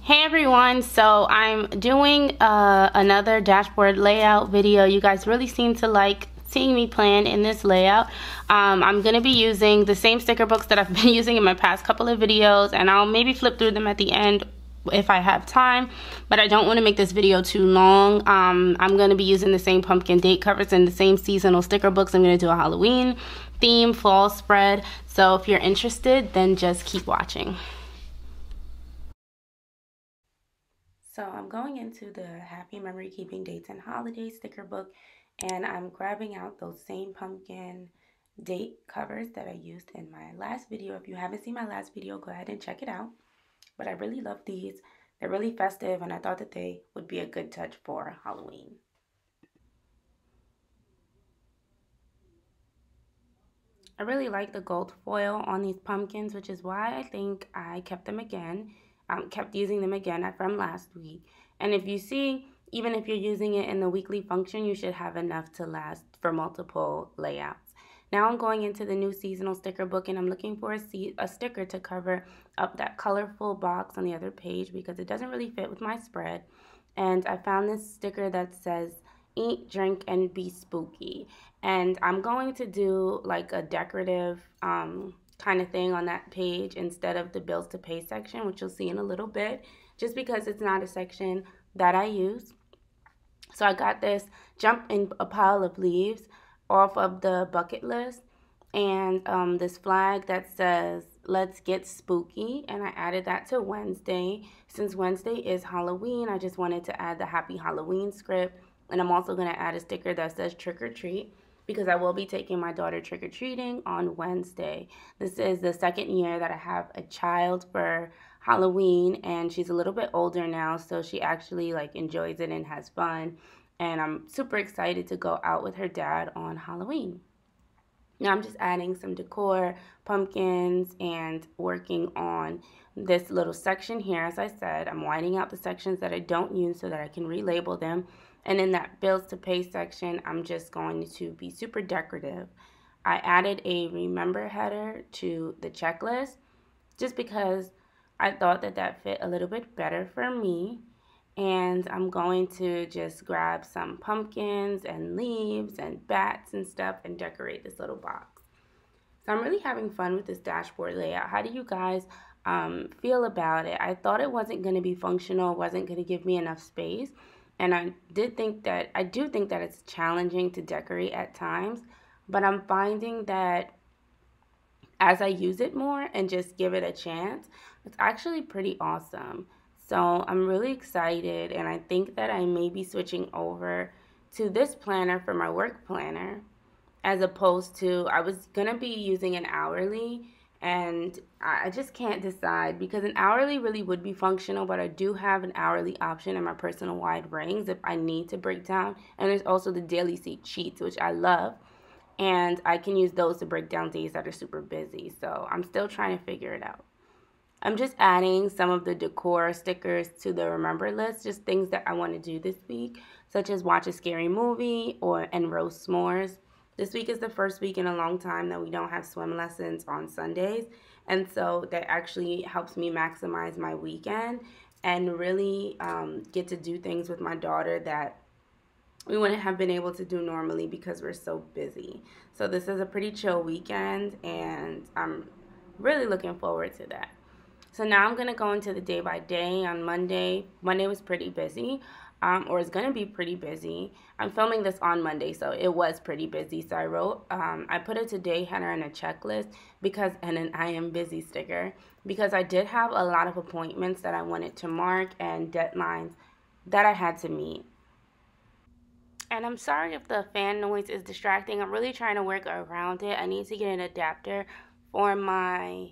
Hey everyone, so I'm doing another dashboard layout video. You guys really seem to like seeing me plan in this layout. I'm going to be using the same sticker books that I've been using in my past couple of videos, and I'll maybe flip through them at the end if I have time, but I don't want to make this video too long. I'm going to be using the same pumpkin date covers and the same seasonal sticker books. I'm going to do a Halloween theme fall spread, so if you're interested, then just keep watching. So I'm going into the Happy Memory Keeping Dates and Holidays sticker book, and I'm grabbing out those same pumpkin date covers that I used in my last video. If you haven't seen my last video, go ahead and check it out. But I really love these. They're really festive, and I thought that they would be a good touch for Halloween. I really like the gold foil on these pumpkins, which is why I think I kept them again. Kept using them again from last week. And if you see, even if you're using it in the weekly function, you should have enough to last for multiple layouts. Now I'm going into the new seasonal sticker book, and I'm looking for a sticker to cover up that colorful box on the other page because it doesn't really fit with my spread. And I found this sticker that says eat, drink, and be spooky. And I'm going to do like a decorative kind of thing on that page instead of the bills to pay section, which you'll see in a little bit, just because it's not a section that I use. So I got this jump in a pile of leaves off of the bucket list, and this flag that says let's get spooky, and I added that to Wednesday. Since Wednesday is Halloween, I just wanted to add the happy Halloween script, and I'm also going to add a sticker that says trick or treat because I will be taking my daughter trick-or-treating on Wednesday. This is the second year that I have a child for Halloween, and she's a little bit older now, so she actually like enjoys it and has fun, and I'm super excited to go out with her dad on Halloween. Now I'm just adding some decor, pumpkins, and working on this little section here. As I said, I'm whitening out the sections that I don't use so that I can relabel them. And in that bills to pay section, I'm just going to be super decorative. I added a remember header to the checklist just because I thought that that fit a little bit better for me. And I'm going to just grab some pumpkins and leaves and bats and stuff and decorate this little box. So I'm really having fun with this dashboard layout. How do you guys feel about it? I thought it wasn't going to be functional, wasn't going to give me enough space. And I do think that it's challenging to decorate at times, but I'm finding that as I use it more and just give it a chance, it's actually pretty awesome. So I'm really excited, and I think that I may be switching over to this planner for my work planner as opposed to, I was going to be using an hourly, and I just can't decide because an hourly really would be functional, but I do have an hourly option in my personal wide rings if I need to break down. And there's also the daily sheets, which I love, and I can use those to break down days that are super busy. So I'm still trying to figure it out. I'm just adding some of the decor stickers to the remember list, just things that I want to do this week, such as watch a scary movie and roast s'mores. This week is the first week in a long time that we don't have swim lessons on Sundays, and so that actually helps me maximize my weekend and really get to do things with my daughter that we wouldn't have been able to do normally because we're so busy. So this is a pretty chill weekend, and I'm really looking forward to that. So now I'm going to go into the day by day. On Monday was pretty busy, or it's going to be pretty busy. I'm filming this on Monday, so it was pretty busy. So I put a today header and a checklist and an I am busy sticker because I did have a lot of appointments that I wanted to mark and deadlines that I had to meet. And I'm sorry if the fan noise is distracting. I'm really trying to work around it. I need to get an adapter for my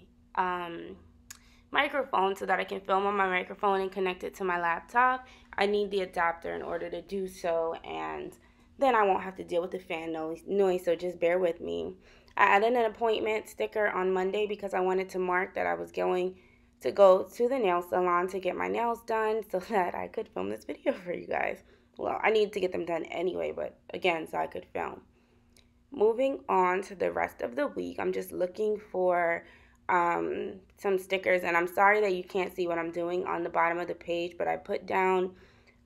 microphone so that I can film on my microphone and connect it to my laptop. I need the adapter in order to do so, and then I won't have to deal with the fan noise, so just bear with me. I added an appointment sticker on Monday because I wanted to mark that I was going to go to the nail salon to get my nails done so that I could film this video for you guys. Well, I need to get them done anyway, but again, so I could film. Moving on to the rest of the week, I'm just looking for some stickers, and I'm sorry that you can't see what I'm doing on the bottom of the page, but I put down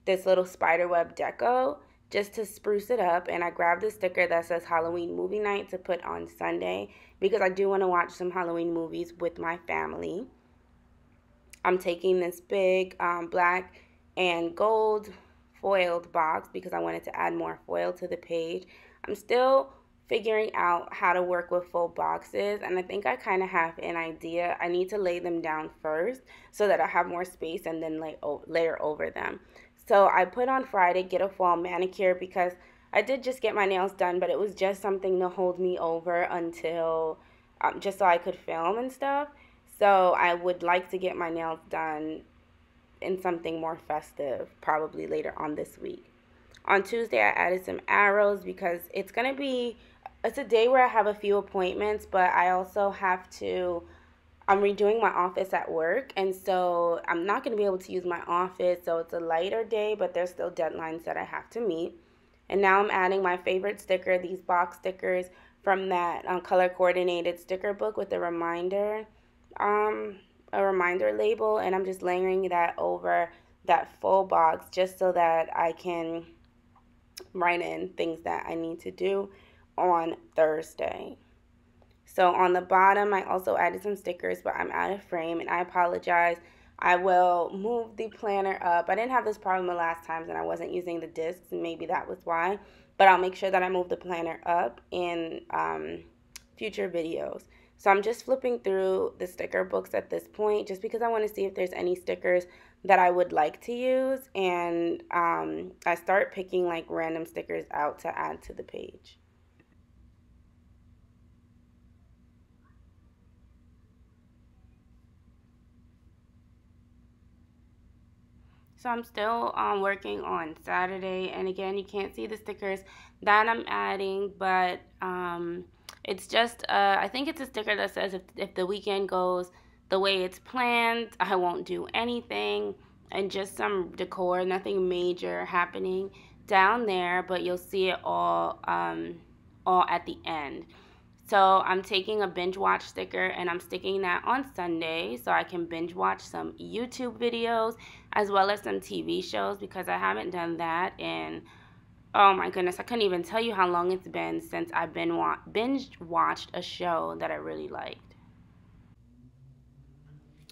this little spiderweb deco just to spruce it up, and I grabbed the sticker that says Halloween movie night to put on Sunday because I do want to watch some Halloween movies with my family. I'm taking this big black and gold foiled box because I wanted to add more foil to the page. I'm still figuring out how to work with full boxes, and I think I kind of have an idea. I need to lay them down first so that I have more space and then layer over them. So I put on Friday, get a fall manicure, because I did just get my nails done, but it was just something to hold me over until just so I could film and stuff. So I would like to get my nails done in something more festive, probably later on this week. On Tuesday, I added some arrows because it's a day where I have a few appointments, but I also have to, I'm redoing my office at work, and so I'm not going to be able to use my office, so it's a lighter day, but there's still deadlines that I have to meet. And now I'm adding my favorite sticker, these box stickers from that color coordinated sticker book with a reminder label, and I'm just layering that over that full box just so that I can write in things that I need to do on Thursday. So on the bottom, I also added some stickers, but I'm out of frame, and I apologize. I will move the planner up. I didn't have this problem the last times, and I wasn't using the discs, and maybe that was why. But I'll make sure that I move the planner up in future videos. So I'm just flipping through the sticker books at this point just because I want to see if there's any stickers that I would like to use. And I start picking like random stickers out to add to the page. So I'm still working on Saturday, and again, you can't see the stickers that I'm adding, but it's just, I think it's a sticker that says if the weekend goes the way it's planned, I won't do anything, and just some decor, nothing major happening down there, but you'll see it all at the end. So I'm taking a binge watch sticker and I'm sticking that on Sunday so I can binge watch some YouTube videos as well as some TV shows because I haven't done that in, oh my goodness, I couldn't even tell you how long it's been since I've binge watched a show that I really liked.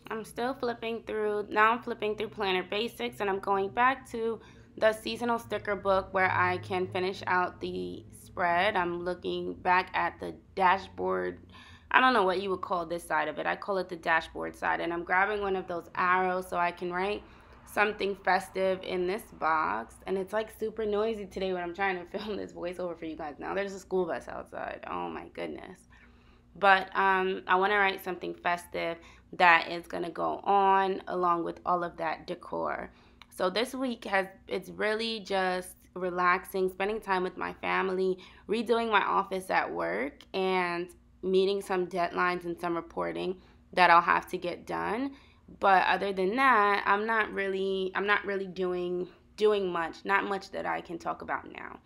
I'm still flipping through, now I'm flipping through Planner Basics, and I'm going back to the seasonal sticker book where I can finish out the spread. I'm looking back at the dashboard. I don't know what you would call this side of it. I call it the dashboard side, and I'm grabbing one of those arrows so I can write something festive in this box. And it's like super noisy today when I'm trying to film this voiceover for you guys. Now there's a school bus outside. Oh my goodness. But I want to write something festive that is going to go on along with all of that decor. So this week it's really just relaxing, spending time with my family, redoing my office at work, and meeting some deadlines and some reporting that I'll have to get done. But other than that, I'm not really doing much, not much that I can talk about now.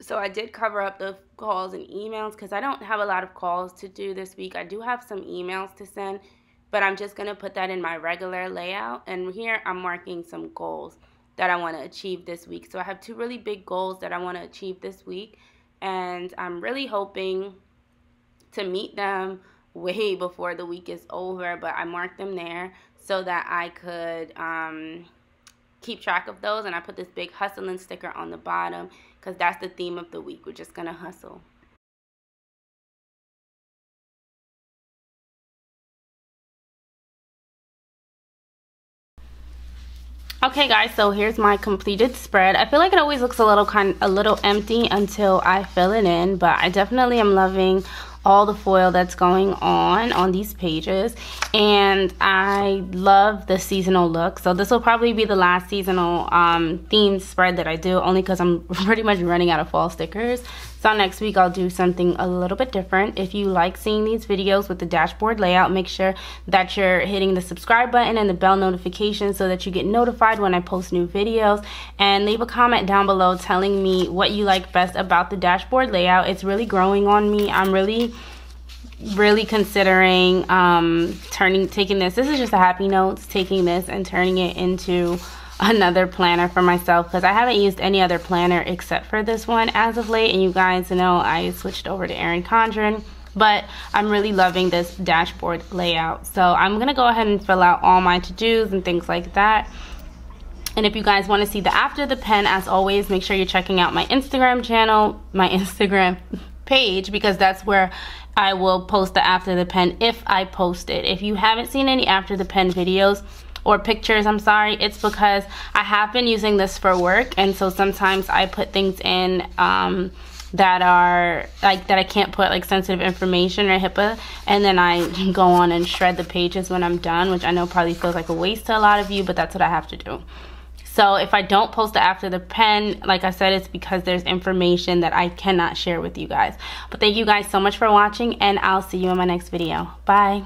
So I did cover up the calls and emails because I don't have a lot of calls to do this week. I do have some emails to send, but I'm just going to put that in my regular layout. And here I'm marking some goals that I want to achieve this week. So I have two really big goals that I want to achieve this week, and I'm really hoping to meet them way before the week is over, but I marked them there so that I could keep track of those. And I put this big hustling sticker on the bottom because that's the theme of the week. We're just gonna hustle. Okay guys, so here's my completed spread. I feel like it always looks a little empty until I fill it in, but I definitely am loving all the foil that's going on these pages, and I love the seasonal look. So this will probably be the last seasonal themed spread that I do, only because I'm pretty much running out of fall stickers. So next week I'll do something a little bit different. If you like seeing these videos with the dashboard layout, make sure that you're hitting the subscribe button and the bell notification so that you get notified when I post new videos. And leave a comment down below telling me what you like best about the dashboard layout. It's really growing on me. I'm really really considering taking this. This is just a happy notes, taking this and turning it into another planner for myself, because I haven't used any other planner except for this one as of late. And you guys know I switched over to Erin Condren, but I'm really loving this dashboard layout. So I'm gonna go ahead and fill out all my to-dos and things like that. And if you guys want to see the after the pen, as always, make sure you're checking out my Instagram channel, my Instagram page, because that's where I will post the after the pen if I post it. If you haven't seen any after the pen videos or pictures, I'm sorry, it's because I have been using this for work, and so sometimes I put things in that are like that I can't put, like sensitive information or HIPAA, and then I go on and shred the pages when I'm done, which I know probably feels like a waste to a lot of you, but that's what I have to do. So if I don't post it after the pen, like I said, it's because there's information that I cannot share with you guys. But thank you guys so much for watching, and I'll see you in my next video. Bye.